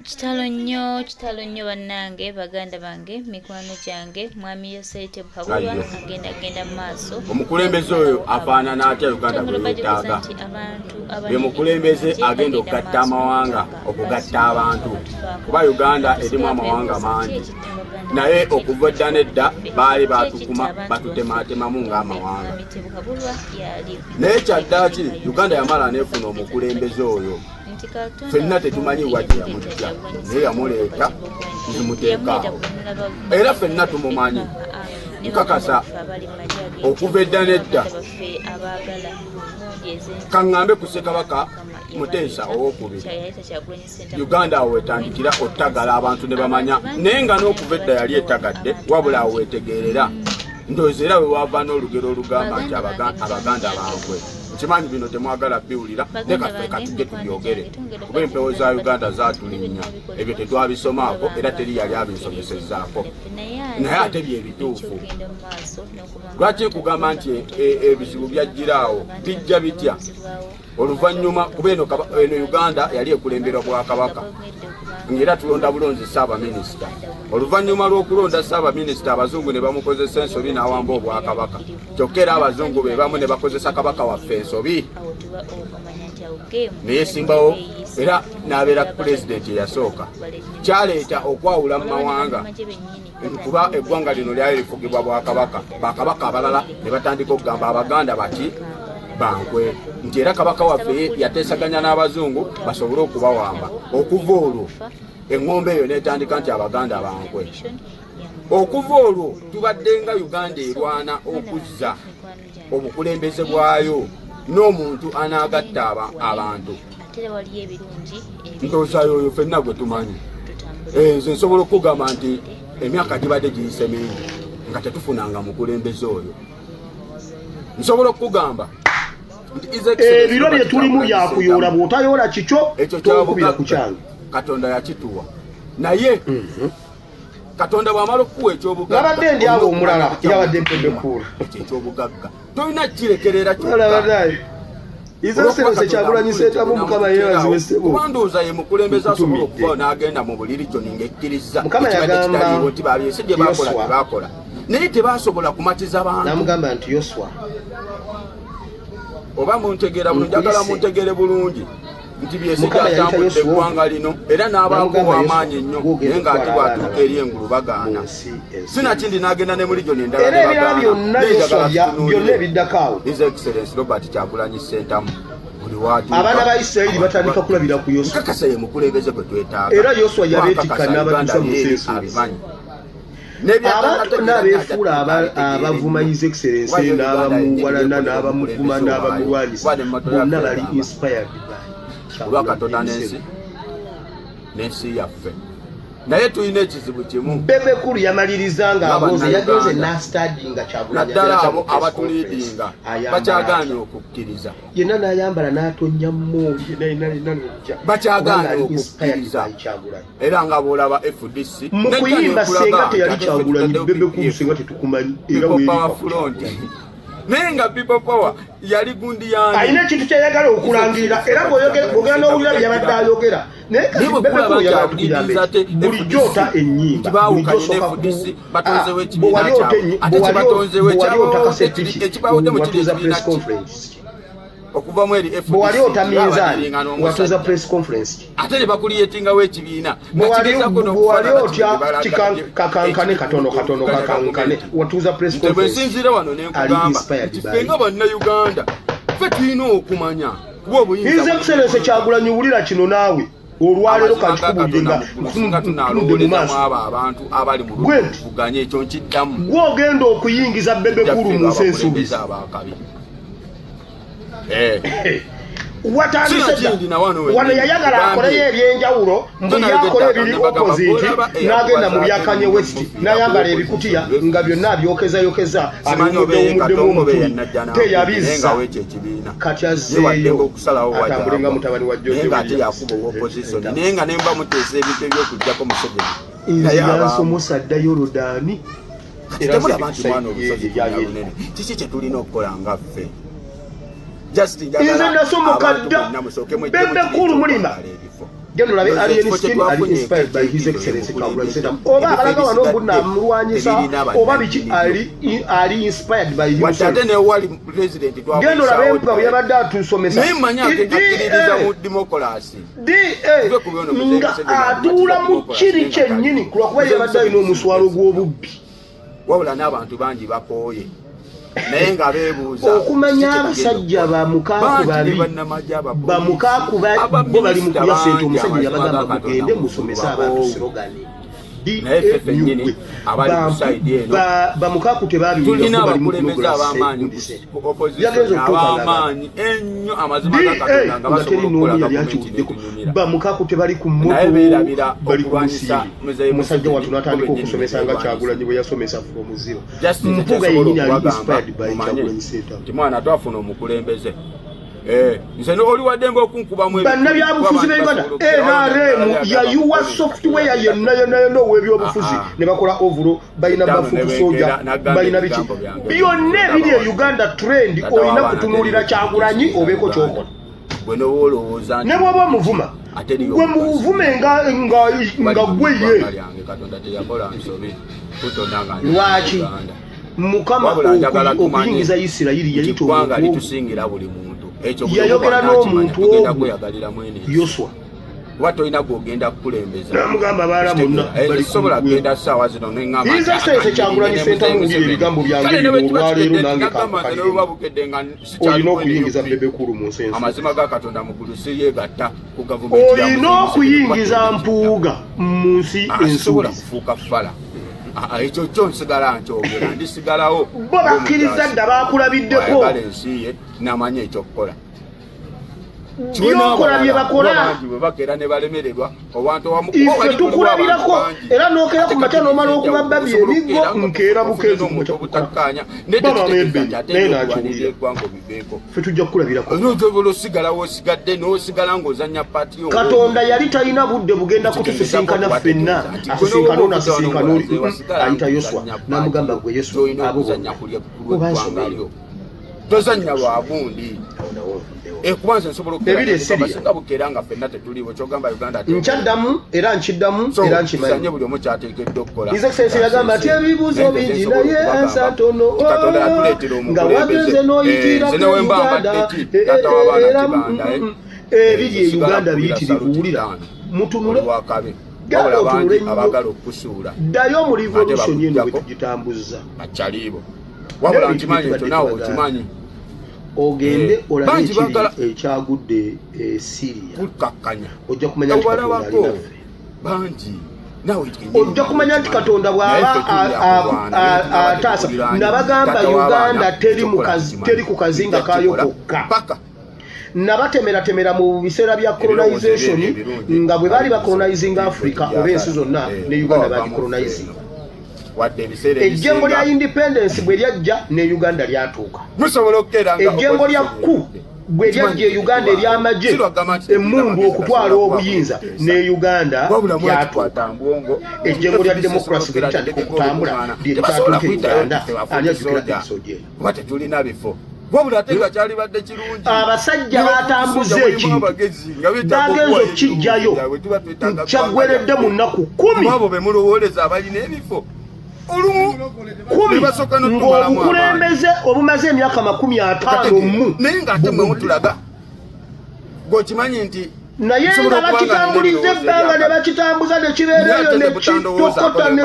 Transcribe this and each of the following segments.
kitalo nnyo bannange baganda bange mikwano gyange mwami Yosete Buhabulwa agenda mu maaso. Omukulembeze oyo afaanana atya Uganda bwe yeetaaga? Ye mukulembeze agenda okugatta amawanga, okugatta abantu, kuba Uganda erimu amawanga mangi, naye okuva edda nedda baali batukuma batutemaatemamu ng'amawanga. Naye kyaddaaki Uganda yamala neefuna omukulembeze oyo. Ffenna tetumanyi wadde yamujja naye yamuleeta nemuteekaawo, era ffenna tumumanyi. Nkakasa okuva edda nedda kaŋŋambe ku Ssekabaka Muteesa owookubiri Uganda awo wetandikira ottagala abantu ne bamanya, naye nga n'okuva edda yali ettagadde, wabula awo wetegeerera. Ndowooza era we wava n'olugero olugamba nti Abaganda bankwe. Nkimanyi bino temwagala biwulira, ne kaffe katujje tubyogere, kuba empewo za Uganda zaatulinnya. Ebyo tetwabisomaako era teri yali abisomesezaako, naye ate bye bituufu. Lwaki nkugamba nti ebizibu byajjiraawo bijja bitya oluvannyuma? Kuba eno Uganda yali ekulemberwa Bwakabaka, ng'era tulonda bulonzi Ssaabaminisita. Oluvannyuma lw'okulonda Ssaabaminisita, abazungu ne bamukozesa ensobi n'awamba Obwakabaka. Kyokka era abazungu be bamu ne bakozesa kabaka waffe ensobi, ne yeesimbawo era n'abeera pulezidenti eyasooka. Kyaleeta okwawula mu mawanga, kuba eggwanga lino lyali lifugibwa Bwakabaka. Bakabaka abalala ne batandika okugamba Abaganda bati bankwe, nti era kabaka waffe yateesaganya n'abazungu basobole okubawamba. Okuva olwo eŋŋombe eyo n'etandika nti Abaganda bankwe. Okuva olwo tubadde nga Uganda erwana okuzza obukulembeze bwayo n'omuntu anaagatta abantu. Ndowoozayo oyo ffenna gwe tumanyi. Nze nsobola okugamba nti emyaka gibadde giyise mingi nga tetufunanga mukulembeze oyo. Nsobola okugamba ebiro bye tulimu byakuyoola, bw'otayoola kikyo tokubira ku kyange. Katonda yakituwa, naye Katonda bw'amala okuwa ekyobugagga, nabadde ndi abo omulala yabadde mpembekuula ekyobugagga tolina kirekerera kyokka. Izoserose Kyagulanyi Ssentamu Mukama yeebaziwe ssebo. Kuba ndowooza ye mukulembeze asobola okuba n'agenda mu buliri kyo ng'ekkiriza Mukama yagamba nti babyese gye baakola tebaakola, naye tebasobola kumatiza bantu. Namugamba nti Yoswa, oba muntegeera bulungi, njagala muntegere bulungi nti byesige atambudde eggwanga lino era n'abaako w'amaanyi ennyo, naye ng'ate bw'atuuka eri engulu bagaana. Sinakindi n'agenda ne muri gyoni endala ne bagaana. Byonna ebiddako awo His Excellency Robert Kyagulanyi Ssentamu buli w'atuuka abaana ba Isirayiri batandika kulabira ku Yoswa. Nkakasa ye mukulembeze gwe twetaaga, Era Yoswa yabeetikka n'abatuusa mu Nsensuubi. Abantu n'abeefuula abavuma His Excellency n'abamuwalana n'abamuvuma n'abamulwanyisa bonna bali inspired olwa Katonda n'ensi yaffe. Naye tulina ekizibu kimu. Bebekulu yamaliriza ng'abuuza yagenze n'astadinga Kyagulanyi naddala abo abatuliidinga bakyagaanye okukkiriza, yenna n'ayambala n'atonnya mmooyi bakyagaanye okukkiriza. Era nga bw'olaba FDC mu kuyimba senga teyali Kyagulanyi, Bebekulu senga tetukumanyi era weeri naye nga People Power yali gundi yange. Alina ekintu kyayagala okulangirira era bw'ogera n'owulira byabadde ayogera. Naye kati Bebekulu yagala tukuyambe bulijjo ota ennyimba, bulijjo soka batonzewo ekibiina kyabwe, ate kibatonzewo ekibawudde mu kiri ekibiina okuva mu eri bw'wali otaminzaani watuuza press conference, ate ne bakuliyetingawo ekibiina bw'wali otya kakankane katono kakankane watuuza press conference. Bwensinzira wano ne nkugamba nti ffe nga bannayuganda ffe tulina okumanya kuba obuyinza. His Excellency Kyagulanyi wulira kino naawe olwaleero kankikubulire nga ntunudde mu maaso abantu abali mu luvuganya ekyo nkiddamu gw'ogenda okuyingiza Bebekulu mu Nsensuubi. Watandise wano yayagala akoleyo ebyenjawulo, mbu yakola ebiri opposite n'agenda mu bya Kanye West n'ayambala ebikutiya nga byonna abyokeza abiwumuddemu omutuli teyabizza. Kati azzeeyo atambule nga mutabani wa George Williams. naye nga nemba muteesa ebintu ebyokuggyako Museveni. Nze yansomosa dda Yorodaani era kiki kye tulina okukola nga ffe. Nze nasomoka dda Bebekulu mulima gendo labe alien skin ali inspired by his excellency Kyagulanyi Ssentamu oba alaga wano buna mulwanyisa oba biki ali inspired by him watate ne wali president twa gendo labe mpa yabadde atusomesa nemanya akakiriza mu democracy nga atula mu kiri kyennyini kuba yabadde alina omuswalo gw'obubbi wabula n'abantu bangi bakooye naye nga beebuuza okumanya abasajja bamukaaku bo bali mu kulya sente omusajja yabagamba mugende musomese abantu slogani bamukaaku bamukaaku tebali ku moto bali ku omusajja watu n'atandika okusomesa nga Kyagulanyi bwe yasomesa from zero mpuga yennyini ali inspired by Kyagulanyi Ssentamu mwana twafuna omukulembeze nze oli wadde ng'okunkubamu bannabyabufuzi b'Uganda NRM yayuwa software yenna ow'ebyobufuzi ne bakola ovuro balina bafuku soja balina biki byonna ebiri e Uganda trend olina kutunuulira Kyagulanyi obeeko kyokola ne bw'oba omuvuma gwe muvume nga gwe ye lwaki mukama okuyingiza Isirayiri yayita yayogera n'omuntu Yoswa watolina kugenda kukulembeza namugamba baala bonna sobola kugenda ssaawa zino neŋŋamba iza sente Kyagulanyi Ssentamu ngiri ebigambo byange olwaleero nange olina okuyingiza bebekulu mu nsi amazima ga Katonda mukulu siyeegatta ku gavumenti olina okuyingiza mpuuga mu nsi ensobola kufuuka fala ekyo kyo nsigala nkyogera ndisigalawo bo bakkiriza dda baakulabiddeko ayagala ensi ye namanya ekyokukola byokola bye bakola bakeera ne balemererwa ife tukulabirako era nookera ku makya n'omala okubabba byemiggo nkeera bukeezi mutakanya naye nakiwulira fe tujja kukulabirako osigalawo osigadde n'osigala ng'ozanya paati Katonda yali talina budde bugenda kutusisinkana ffenna asisinkana onasisinkana oli ayita Yoswa n'amugamba gwe Yoswa abo obansomero tozanya lwabundi ekubanza nsobola okubasinga bukeera nga ffenna tetuliwo kyogamba Uganda nkyaddamu era nkiddamu era nkimanyi buli omu kyateekeddwa okukola His Excellency yagamba ati ebibuuzo bingi naye ansa tono nga wagenze n'oyitira Uganda ebiri e Uganda biyitirivu wulira mutunule gala otunule abagala okusuula ddayo mu revolution yeno bwe tugitambuza akyaliibo wabula nkimanyi ekyo naawe okimanyi ogende olabe ekyagudde Syria ojja kumanya nti Katonda alina bangi ojja kumanya nti Katonda bw'aba ataasa nabagamba Uganda teri ku kazinga kayo kokka nabatemeratemera mu biseera bya colonization nga bwe baali bacolonizing Africa oba ensi zonna ne Uganda bagicolonizing ejjengo lya independence bwe lyajja ne Uganda lyatuuka ejjengo lya ku bwe lyajja e Uganda ery'amagye emmundu okutwala obuyinza ne Uganda lyatuuka ejjengo lya democracy bwe litandika okutambula lyetatuuka e Uganda ani ajjukira ebisoje abasajja batambuza ekintu bagenza okukijjayo kyaggweredde mu nnaku 10 ng'obukulembeze obumaze emyaka 50 naye ng'ate mwe mutulaga ng'okimanyi nti naye nga bakitambuliza ebbanga ne bakitambuza ne kibeerayo ne kitokota ne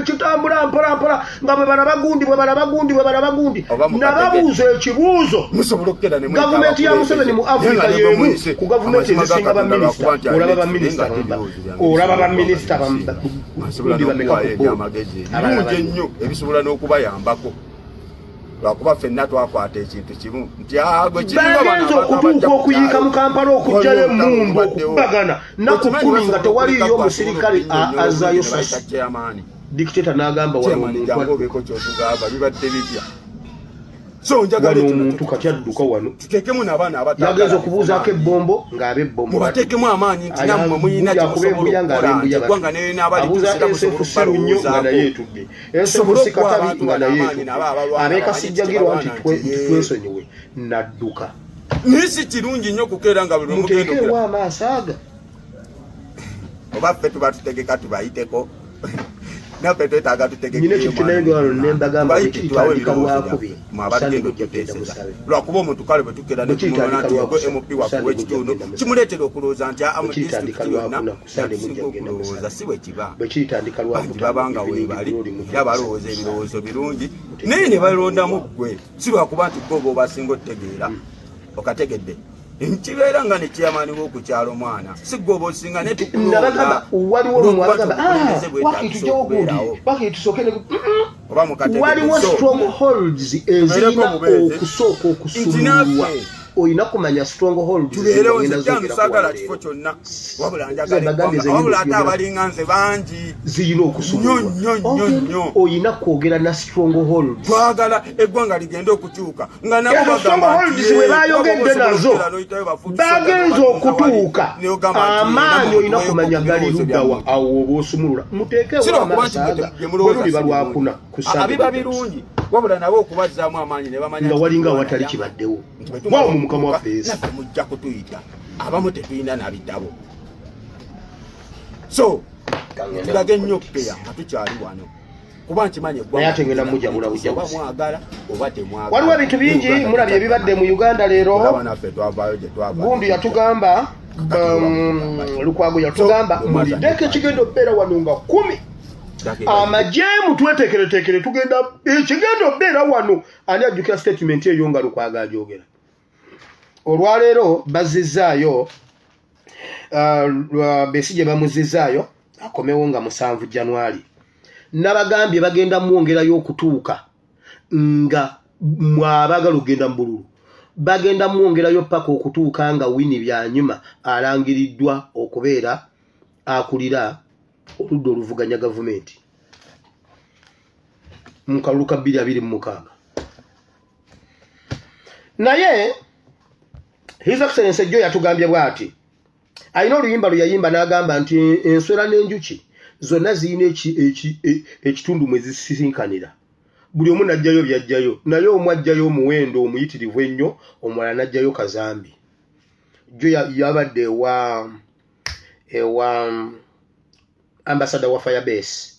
kitambula mpolampola nga bwe balaba gundi nababuuza ekibuuzo gavumenti ya Museveni mu Africa y'emu ku gavumenti ezisinga olaba baminisita gundi bameka bulungi ennyo ebisobola n'okubayambako lwakuba ffenna twakwata ekintu kimu nti bagenza okutuuka okuyiika mu Kampala okugyayo emmundu okubagana naku 10 nga tewaliyo omusirikale azaayo sasi dikiteta n'agamba wano omuntu kati adduka wano yagenza okubuuzaako ebbombo ng'ab'ebbombo mubateekemu amaanyi nti nammwe muyina kyemusobola abuuza SFC Lunnyo nga naye etudde SFC Katabi nga naye etudde abeekasijjagirwa nti twesonyiwe nadduka naye si kirungi nnyo okukeera nga buli muteekeewo amaaso aga oba ffe tuba tutegeka tubayiteko nafe twetaaga tutegekembaga lwakuba omuntu kale bwe tukera netumulona nti yego mp waffe w'ekitundu kimuleetera okulowooza nti disitulikiti yonna yakisinga okulowooza si bwe kiba bangi babanga weebali era balowooza ebirowoozo birungi naye ne balondamu ggwe si lwakuba nti gwe oba obasinga otegeera okategedde nkibeera nga nekyamani w'okukyala omwana si gwe oba osinga waliwo strongholds ezirina okusooka okusumulwa oyina kumanya strongholds sagala kifo kyonna wabula ate abalinga nze bangi zirina okusumulwa oyina kwogera na strongholds twagala eggwanga ligenda okukyuka nga strongholds we bayogedde nazo bagenza okutuuka amaanyi oyina kumanya gali luddawa awo oba osumulula muteekewo amasaaga bwe luliba lwakuna abiba birungi wabula nabo okubazzaamu amaanyi ne bamanya nga walinga awatali kibaddewo waawo mu mukama waffe naffe mujja kutuyita abamu tetulina na bitabo so tulage nnyo okukeya nga tukyali wano kuba nkimanyi eggwanga mwagala oba temwagala waliwo ebintu bingi mulabye ebibadde mu Uganda leero naffe twavaayo gye twava gundi yatugamba Lukwago yatugamba mulideko ekigenda okubeera wano nga 10 amajemu twetekeretekere tugenda ekigenda okubeera wano ani ajjukira statement eyo nga Lukwago agyogera olwaleero bazzizaayo Besigye bamuzizaayo akomewo nga 7 January nabagambye bagenda mwongerayo okutuuka nga mwabagala ogenda mu bululu bagenda mwongerayo paka okutuuka nga Winnie Byanyuma alangiriddwa okubeera akulira oludda oluvuganya gavumenti mu kalulu ka 2026 naye His Excellency Joe yatugambye bw'ati alina oluyimba lwe yayimba n'agamba nti enswera n'enjuki zonna zirina ekitundu mwe zisinkanira buli omu najjayo byajjayo naye omu ajjayo omuwendo omuyitirivu ennyo omulala najjayo kazambi Joe yabadde ewa ambassador wa Firebase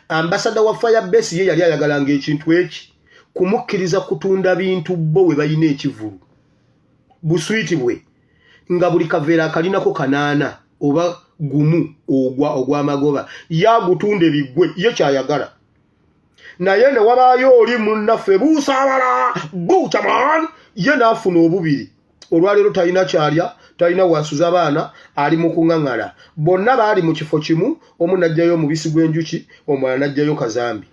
ambassador wa Firebase ye yali ayagalanga ekintu eki kumukkiriza kutunda bintu bo we balina ekivulu buswiti bwe nga buli kaveera akalinako 8 oba gumu ogw'amagoba yagutunda ebigwe ye kyayagala naye ne wabaayo oli munnaffe buusaabala buuchaman ye naafuna obubiri olwaleero talina kyalya talina wasuza abaana ali mu kuŋŋaŋala bonna baali mu kifo kimu omu najjayo omubisi gw'enjuki omulala najjayo kazambi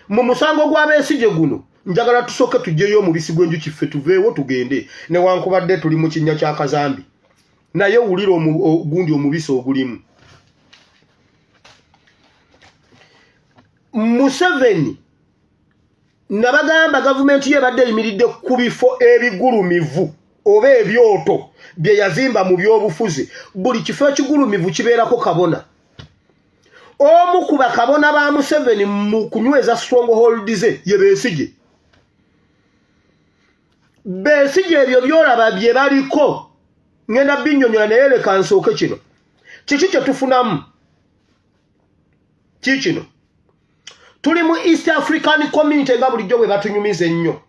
mu musango gw'abeesigye guno njagala tusooke tujjeyo omubisi gw'enjuki ffe tuveewo tugende newankubadde tuli mu kinnya kya kazambi naye wulira gundi omubisi ogulimu Museveni nabagamba gavumenti ye badde eyimiridde ku bifo ebigulumivu oba ebyoto bye yazimba mu byobufuzi buli kifo ekigulumivu kibeerako kabona omu ku bakabona ba Museveni mu kunyweza strongholds ze ye Besigye ebyo byolaba bye baliko ngenda binnyonnyola naye leka nsooke kino kiki kye tufunamu kikino tuli mu East African Community nga bulijjo bwe batunyumiza ennyo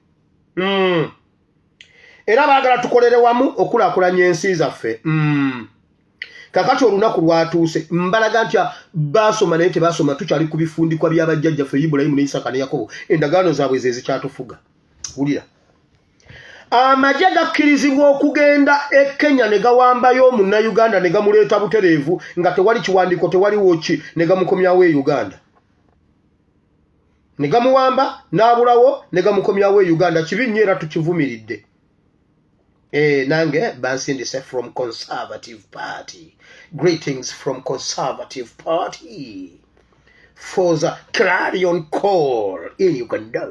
era baagala tukolere wamu okulaakulanya ensi zaffe kakati olunaku lwatuuse mbalaga nti baasoma naye tebaasoma tukyali ku bifundikwa by'abajjajjaffe Ibulayimu ne Isaka ne Yakobo endagaano zaabwe ze zikyatufuga wulira amagye gakkirizibwa okugenda e Kenya ne gawambayo Munnayuganda ne gamuleeta butereevu nga tewali kiwandiiko tewaliwo ki ne gamukomyawo e Uganda ne gamuwamba n'abulawo ne gamukomyawo e Uganda kibi nnyo era tukivumiridde nange bansindise from Conservative Party greetings from Conservative Party for the clarion call in Uganda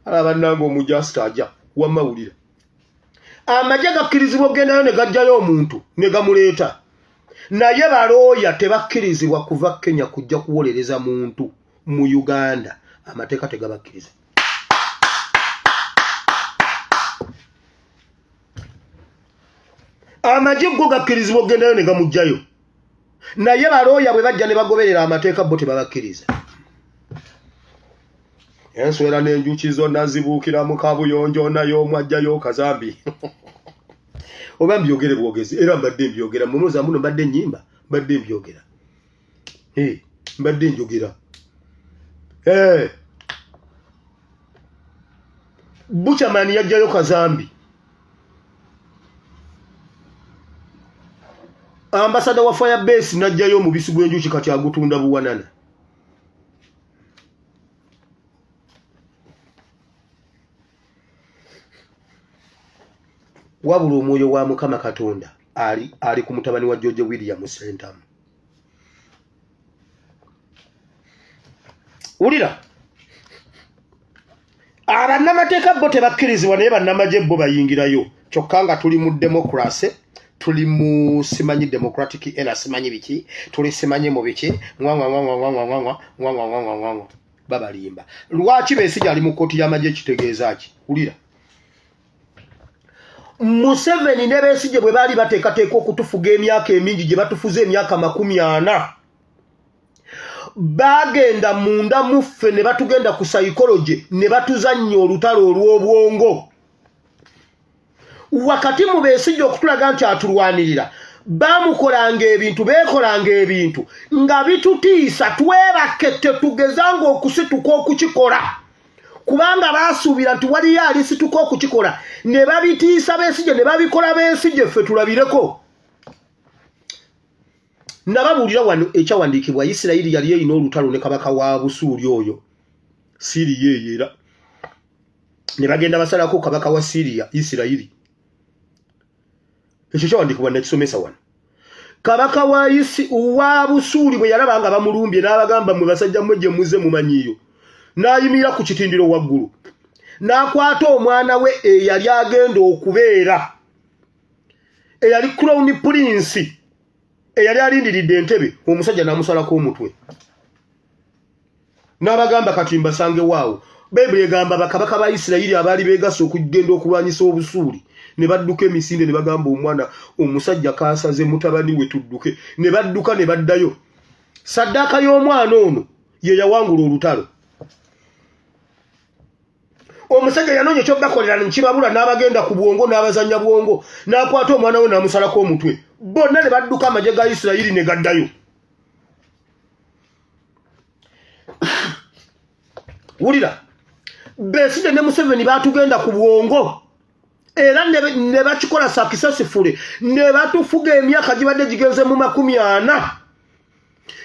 abannange omujasita ajja wamawulira amagye gakkirizibwa okgendayo ne gajjayo omuntu ne gamuleeta naye balooya tebakkirizibwa kuva Kenya kujja kuwolereza muntu mu Uganda amateeka tegabakkiriza amagye go gakkirizibwa ogendayo ne gamugjayo naye balooya bwe bajja ne bagoberera amateeka bo tebabakkiriza enswera n'enjuki zonna zibuukira mu kabuyonjo nayo omwajjayo kazambi oba mbyogere bwogezi era mbadde mbyogera mumuza muno mbadde nnyimba mbadde mbyogera mbadde njogera Buchamani yajjayo kazambi ambasada wa Firebase najjayo omubisi gw'enjuki kati agutunda buwanana wabula omwoyo wa Mukama Katonda ali ku mutabani wa George William Sentamu ulira abannamateeka bo tebakkirizibwa naye bannamagye bo bayingirayo kyokka nga tuli mu democracy tuli mu simanyi democratic era simanyi biki tuli simanyi mu biki babalimba lwaki Besigye ali mu kkooti y'amagye kitegeeza ki ulira Museveni ne Besigye bwe baali bateekateeka okutufuga emyaka emingi gye batufuza emyaka 40 bagenda munda muffe ne batugenda ku psychology ne batuzannya olutalo olw'obwongo wakati mu Besigye okutulaga nti atulwanirira bamukolanga ebintu beekolanga ebintu nga bitutiisa twebakette tugezanga okusituka okukikola kubanga basuubira nti waliyo alisituka okukikola ne babitiisa Besigye ne babikola Besigye ffe tulabireko nababuulira wano ekyawandiikibwa Isirayiri yali eyina olutalo ne kabaka wa Busuuli oyo Siriya era ne bagenda basalako kabaka wa Siriya Isirayiri ekyo kyawandiikibwa nakisomesa wano kabaka wa Busuuli bwe yalaba nga bamulumbye n'abagamba mwe basajja mmwe gye muzze mumanyiyo n'ayimirira ku kitindiro waggulu n'akwata omwana we eyali agenda okubeera eyali Crown Prince eyali alindiridde entebe omusajja n'amusalako omutwe n'abagamba kati mbasange waawo Bayibuli egamba bakabaka ba Isirayiri abaali beegasa okugenda okulwanyisa Obusuuli ne badduka emisinde ne bagamba omwana omusajja kaasaze mutabani we tudduke ne badduka ne baddayo saddaaka y'omwana ono ye yawangula olutalo omusajja yanoonya ekyobakolera nkibabula n'abagenda ku bwongo n'abazanya bwongo n'akwata omwana we n'amusalako omutwe bonna ne badduka amagye ga Isirayiri ne gaddayo wulira Besigye ne Museveni batugenda ku bwongo era ne bakikola sakisasifule ne batufuga emyaka gibadde gigenze mu 40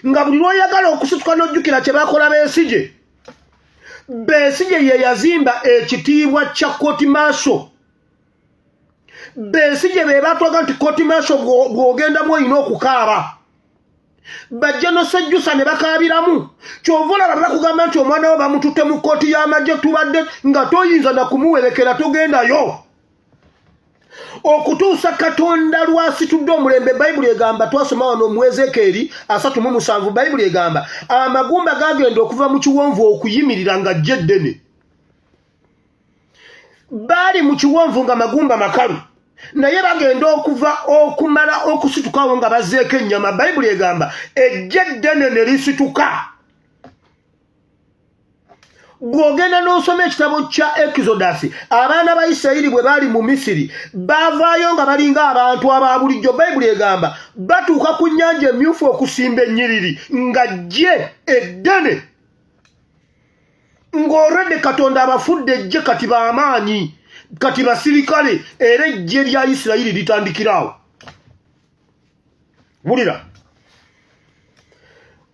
nga buli lw'oyagala okusituka n'ojjukira kye bakola Besigye Besigye ye yazimba ekitiibwa kya Court Martial Besigye be batwaga nti Court Martial bw'ogendamu olina okukaaba bajja n'osejjusa ne bakaabiramu kyova olaba bakugamba nti omwana we bamututte mu kkooti y'amagye tubadde nga toyinza na kumuwerekera togendayo okutuusa Katonda lwasitudde omulembe Bayibuli egamba twasoma wano mu Ezekieri 37 Bayibuli egamba amagumba gagenda okuva mu kiwonvu okuyimirira nga jje ddene baali mu kiwonvu nga magumba makalu naye bagenda okuva okumala okusitukawo nga bazzeeko ennyama Bayibuli egamba ejje ddene ne lisituka bw'ogenda n'osoma ekitabo kya Exodus abaana ba Isirayiri bwe baali mu Misiri bavaayo nga balinga abantu aba bulijjo Bayibuli egamba batuuka ku nnyanja emyufu okusimba ennyiriri nga jje eddene ng'olwedde Katonda abafudde ejje kati b'amaanyi kati basirikale era ejje lya Isirayiri litandikiraawo wulira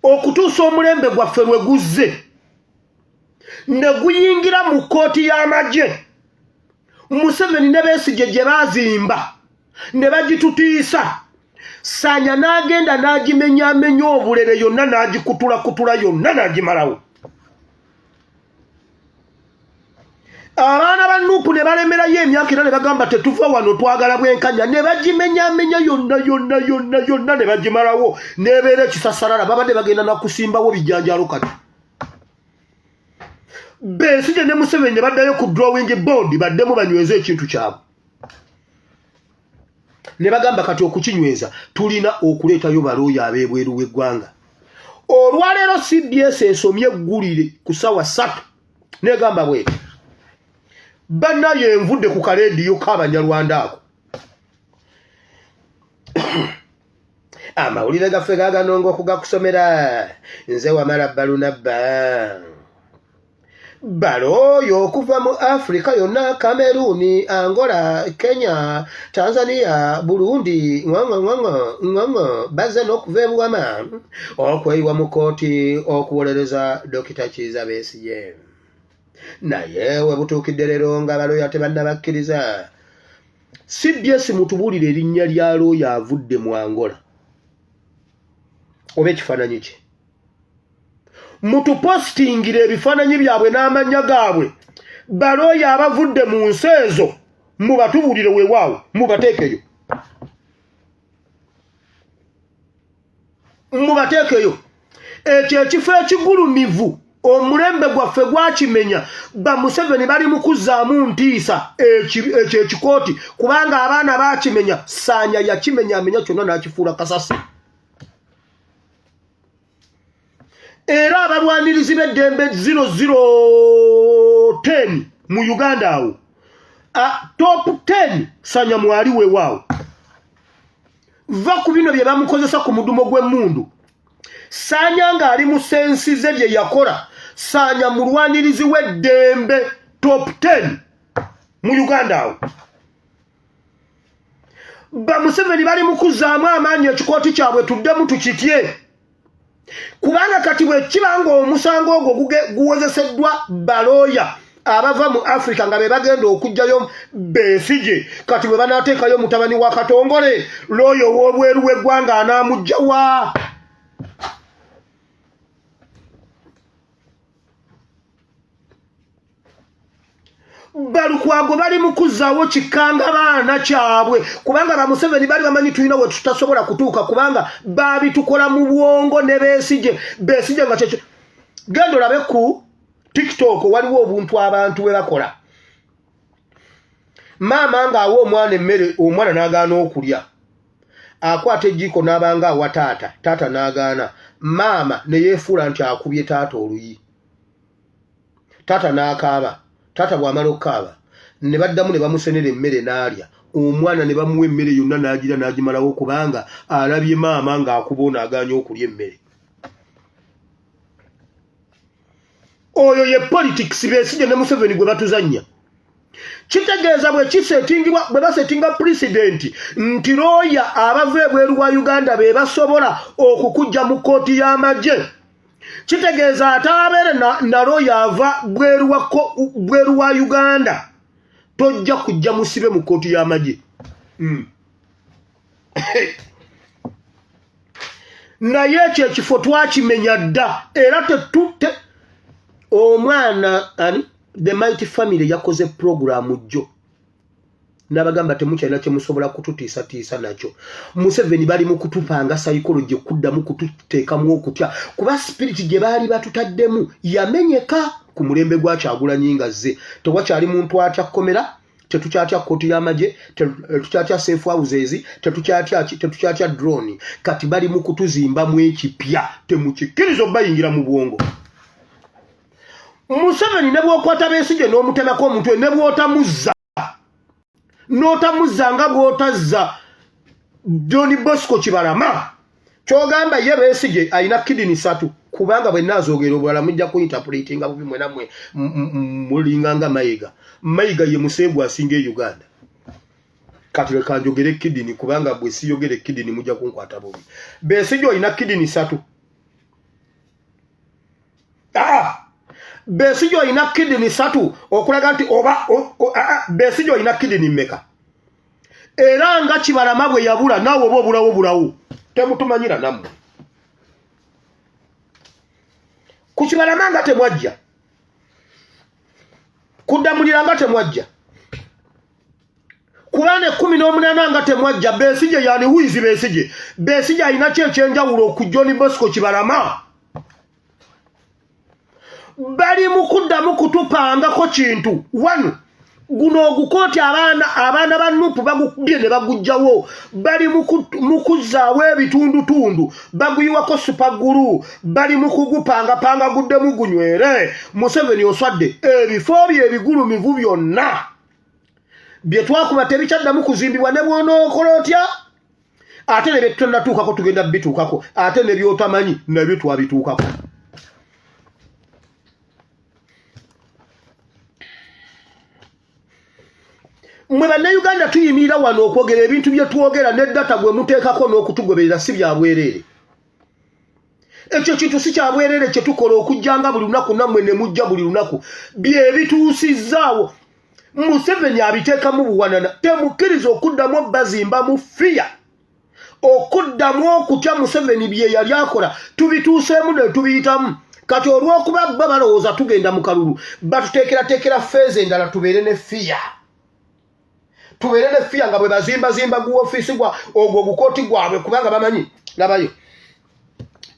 okutuusa omulembe gwaffe lwe guzze ne guyingira mu kkooti y'amagye Museveni ne Besigye gye baazimba ne bagitutiisa Sanya n'agenda n'agimenyaamenya obulere yonna n'agikutulakutula yonna n'agimalawo abaana ba Nuupu ne balemerayo emyaka era ne bagamba tetuva wano twagala bwenkanya ne bagimenyaamenya yonna ne bagimalawo n'ebeera ekisassalala babadde bagenda nakusimbawo bijjanjalo kati Besigye ne Museveni ne baddayo ku drawing board baddemu banyweze ekintu kyabwe ne bagamba kati okukinyweza tulina okuleetayo balooya ab'ebweru w'eggwanga. Olwaleero CBS esomye eggulire ku ssaawa 3 negamba bweti bannaye envudde ku kaleediyo k'Abanyarwanda ako amawulire gaffe gaganonga okugakusomera nze Wamala Balunabba. Balooyo okuva mu Afrika yonna, Cameroon, Angola, Kenya, Tanzania, Burundi, bazze n'okuva ebuwama okweyiwa mu kooti okuwolereza Dr. Kizza Besigye. Naye we butuukidde leero nga balooya tebannabakkiriza. CBS mutubuulire erinnya lya looya avudde mu Angola oba ekifaananyi kye. Mutupostingira ebifaananyi byabwe n'amannya gaabwe. Balooya abavudde mu nsi ezo mubatubuulire weewaawo mubateekeyo. Mubateekeyo. Ekyo ekifo ekigulumivu omulembe gwaffe gwakimenya ba Museveni bali mu kuzzaamu ntiisa ekyo ekikooti kubanga abaana baakimenya. Saanya yakimenya amenya kyonna n'akifuula kasasi. Era abalwanirizi b'eddembe 0010 mu Uganda awo top 10 Saanya mwali weewaawo. Va ku bino bye bamukozesa ku mudumo gw'emmundu. Saanya ng'ali mu sensi ze bye yakola. Saanya mulwanirizi w'eddembe top 10 mu Uganda awo. Ba Museveni bali mu kuzzaamu amaanyi ekikooti kyabwe tuddemu tukitye. Kubanga kati bwe kibanga omusango ogwo guwezeseddwa balooya abava mu Afrika nga be bagenda okujjayo Besigye, kati bwe banaateekayo mutabani wa Katongole looyo w'obweru w'eggwanga anaamujja wa? Balukwago bali mu kuzzaawo kikanga baana kyabwe kubanga ba Museveni bali bamanyi tulina we tutasobola kutuuka kubanga babitukola mu bwongo ne Besigye nga kyekyo. Genda olabe ku TikTok waliwo obuntu abantu we bakola. Maama ng'awa omwana emmere, omwana n'agaana okulya. Akwata ejjiiko n'abanga awa taata, taata n'agaana. Maama ne yeefuula nti akubye taata oluyi. Taata n'akaaba. Taata bw'amala okukaaba ne baddamu ne bamusenera emmere n'alya. Omwana ne bamuwa emmere yonna n'agira n'agimalawo kubanga alabye maama ng'akuba n'agaanya okulya emmere. Oyo ye politics Besigye ne Museveni gwe batuzannya. Kitegeeza bwe kisetingibwa bwe basetinga president nti looya abava ebweru wa Uganda be basobola okukujja mu kooti y'amagye. Kitegeeza atabeere na looya ava bweru wa Uganda tojja kujja musibe mu kooti y'amagye. Naye ekyo ekifo twakimenya dda era tetutte omwana The Mighty Family yakoze programu jjo n'abagamba temukyalina kye musobola kututiisatiisa nakyo. Museveni bali mu kutupanga psychology kuddamu kututeekamu okutya kuba spirit gye baali batutaddemu yamenyeka ku mulembe gwa Kyagulanyi nga zze. Tewakyali muntu atya komera, tetukyatya kooti y'amagye, tetukyatya safe houses, tetukyatya drone. Kati bali mu kutuzimbamu ekipya temukikkiriza bayingira mu bwongo. Museveni ne bw'okwata Besigye n'omutemako omutwe ne bw'otamuzza n'otamuzza nga bw'otazza John Bosco Kibalama kyogamba ye Besigye alina kidini 3 kubanga bwe nazoogera obulala mujja kuinterpretinga bubi mwena mwe mulinganga Mayiga ye museegu asinga e Uganda. Kati leka njogere kidini kubanga bwe siyogere kidini mujja kunkwata bubi. Besigye alina kidini 3. Besigye alina kidini 3 okulaga nti oba Besigye alina kidini mmeka. Era nga Kibalama bwe yabula naawe oba obulawo temutumanyira nammwe. Ku Kibalama nga temwajja, kuddamulira nga temwajja, Kurane 18 nga temwajja. Besigye yani huizi Besigye. Besigye alina kyekyenjawulo ku John Bosco Kibalama. Bali mukuddamu kutupangako kintu. 1. guno ogukooti abaana ba Nuupu bagukubye ne bagujjawo bali mu kuzzaawo ebitundutundu baguyiwako supagulu bali mu kugupangapanga guddemu gunywere Museveni oswadde ebifo bye ebigulumivu byonna bye twakuba tebikyaddamu kuzimbibwa ne bw'onookola otya ate ne bye tutannatuukako tugenda bituukako ate ne by'otamanyi nabyo twabituukako. Mwe bannayuganda tuyimirira wano okwogera ebintu bye twogera ne data gwe muteekako n'okutugoberera si bya bwereere. Ekyo kintu si kya bwereere kye tukola okujjanga buli lunaku nammwe ne mujja buli lunaku bye bituusizzaawo. Museveni abiteekamu buwanana temukkiriza okuddamu bazimba mu fiya okuddamu okutya Museveni bye yali akola tubituuseemu ne tubiyitamu kati olw'okuba bba balowooza tugenda mu kalulu batuteekerateekera feeza endala tubeere ne fiya. Tubeere ne fiya nga bwe bazimbazimba guwoofiisi gwa ogwo gukooti gwabwe kubanga bamanyi labayo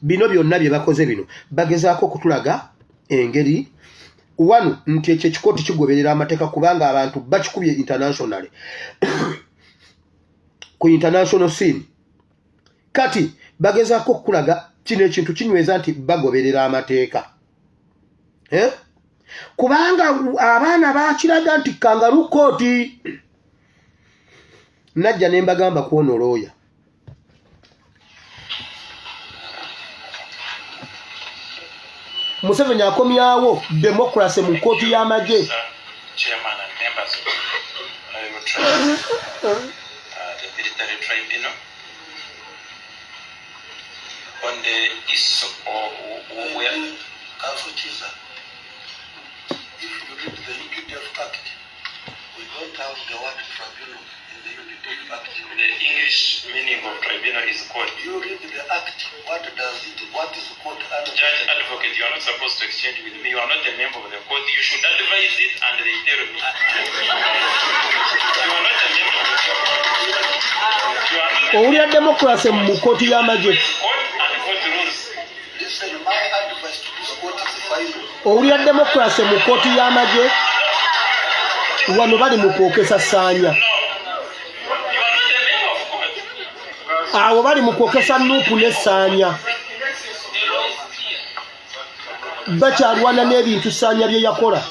bino byonna bye bakoze bino bagezaako okutulaga engeri wano nti ekyo ekikooti kigoberera amateeka kubanga abantu bakikubye internationally ku international scene kati bagezaako okulaga kino ekintu kinyweza nti bagoberera amateeka kubanga abaana bakiraga nti kangaru kooti najja ne mbagamba kuono looya Museveni akomyawo democracy mu kooti y'amagye. Chairman and members of the military tribunal on the issue of where Council Chiza, if you read the UDF Act, we don't have the word tribunal in the UDF Act. The English meaning of tribunal is court. You read the act, what does it, what is court? Judge advocate, you are not supposed to exchange with me. You are not a member of the court. You should advise it and they tell me. You are not a member of the court. Owulira democracy mu kooti y'amagye. Court and court rules. Listen, my advice to this court is final. Owulira democracy mu kooti y'amagye. Wano bali mu kwokesa ssaanya. Awo bali mu kwokesa Nuupu n'essaanya. Bakyalwana n'ebintu ssaanya bye yakola.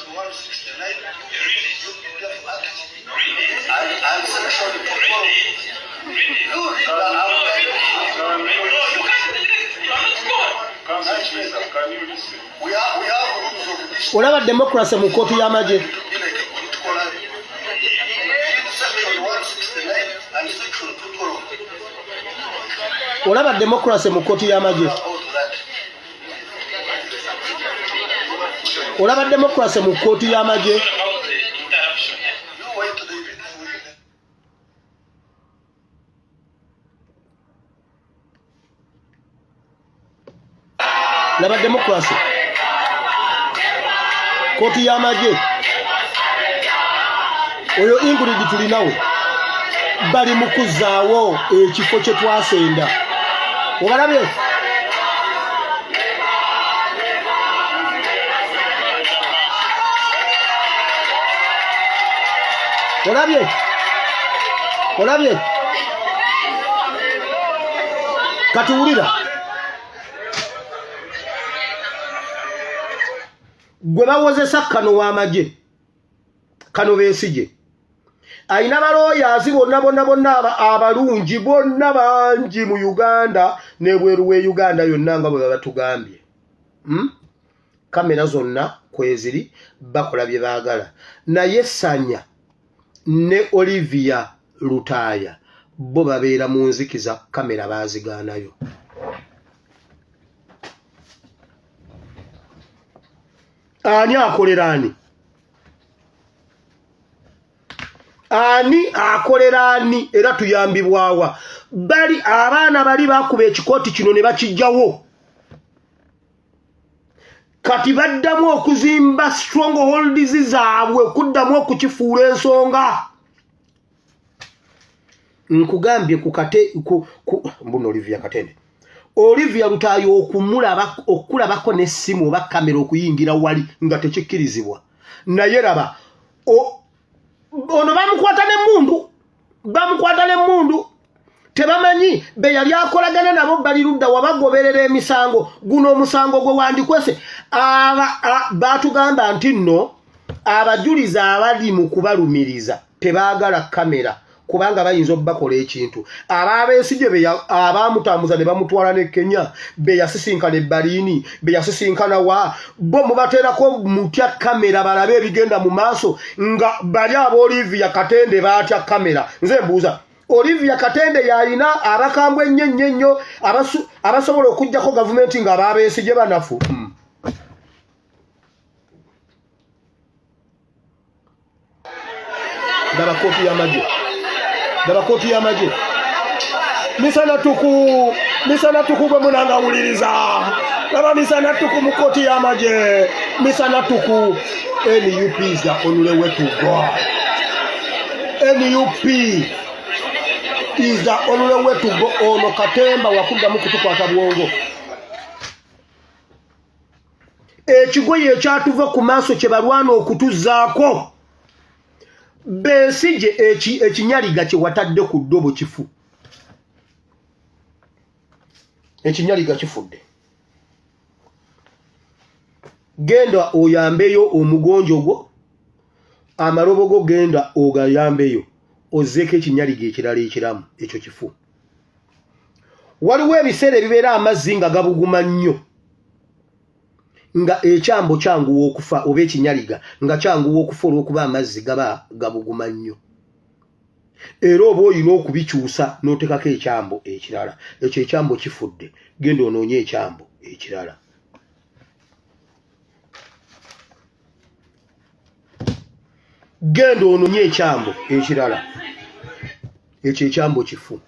Olaba democracy mu kooti y'amagye. Olaba democracy mu kooti y'amagye. Olaba democracy mu kooti y'amagye. Laba democracy. Kooti y'amagye. Oyo Ingrid tulinawe. Bali mu kuzzaawo ekifo kye twasenda. Obalabye? Olabye? Olabye? Kati wulira. Gwe bawozesa Kano w'amagye. Kano Besigye. Aina balooyazi bonna abalungi bonna bangi mu Uganda n'ebweru we Uganda yonna nga bwe batugambye. Kamera zonna kweziri bakola bye baagala. Naye Sanya ne Olivia Lutaaya bo babeera mu nzikiza kamera baazigaanayo. Ani akolera ani? Ani akolera ani era tuyambibwawa? Bali abaana bali bakuba ekikooti kino ne bakijjawo. Kati baddamu okuzimba strongholds zaabwe okuddamu okukifuula ensonga. Nkugambye mbuno Olivia Katende. Olivia Lutaaya okulabako n'essimu oba kamera okuyingira wali nga tekikkirizibwa. Naye raba ono bamukwata ne mundu tebamanyi be yali akolagana nabo bali ludda wabagoberera emisango guno omusango gwe wandikwese batugamba nti nno abajuliza abali mu kubalumiriza tebaagala kamera kubanga bayinza obbakola ekintu ababeesije abamutambuza ne bamutwala ne Kenya be yasisinkana ebbaliini be yasisinkana wa bo mubateerako mutya kamera balabe ebigenda mu maaso nga bali aba Olivia Katende baatya kamera nze mbuuza Olivia Katende yalina abakambwe ennyo abasobola okujjako gavumenti nga ababeesije banafu daba kooti y'amagye misana tuku bwe munanga wuliriza daba misana tuku mu kooti y'amagye misana tuku NUP is the only way to go. NUP is the only way to go. Ono Katemba wakuddamu kutukwata bwongo ekigoye ekyatuva ku maaso kye balwana okutuzzaako Beesije ekinyaliga kye watadde ku ddobo kifu. Ekinyaliga kifudde. Genda oyambeyo omugonjo gwo, amalobo go genda ogayambeyo, ozzeeko ekinyaliga ekirala ekiramu ekyo kifu. Waliwo ebiseera ebibeera amazzi nga gabuguma nnyo. Nga ekyambo kyangu okufa oba ekinyaliga nga kyangu okufa olw'okuba amazzi gaba gabuguma nnyo. Era oba olina okubikyusa n'otekako ekyambo ekirala. Ekyo ekyambo kifudde. Genda onoonye ekyambo ekirala. Genda onoonye ekyambo ekirala. Ekyo ekyambo kifu.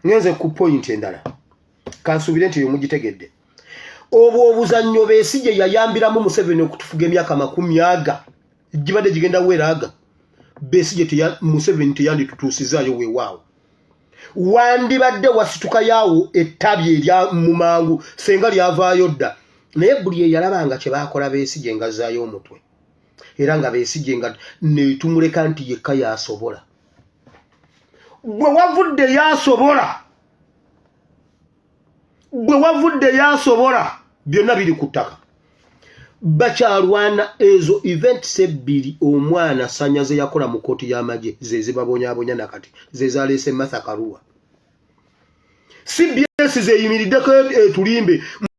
Ngenze ku point endala. Kansubire nti yomugitegedde. Obwo obuzannyo Beesije yayambiramu Museveni okutufuga emyaka 10 gibadde gigenda weeraga. Beesije Museveni teyanditutuusizaayo weewaawo. Wandibadde wasituka yaawo ettabi erya mumangu senga lyavaayo dda. Naye buli eyalabanga kye baakola Beesije ngazaayo omutwe. Era nga Beesije nga netumuleka nti yekka yasobola. Gwe wavudde yasobola. Gwe wavudde yasobola byonna biri ku ttaka. Bakyalwana ezo events ebbiri omwana Sanya ze yakola mu kooti y'amagye ze zibabonyabonya nakati ze zaleese Martha Karua. CBS ze yimiriddeko etulimbe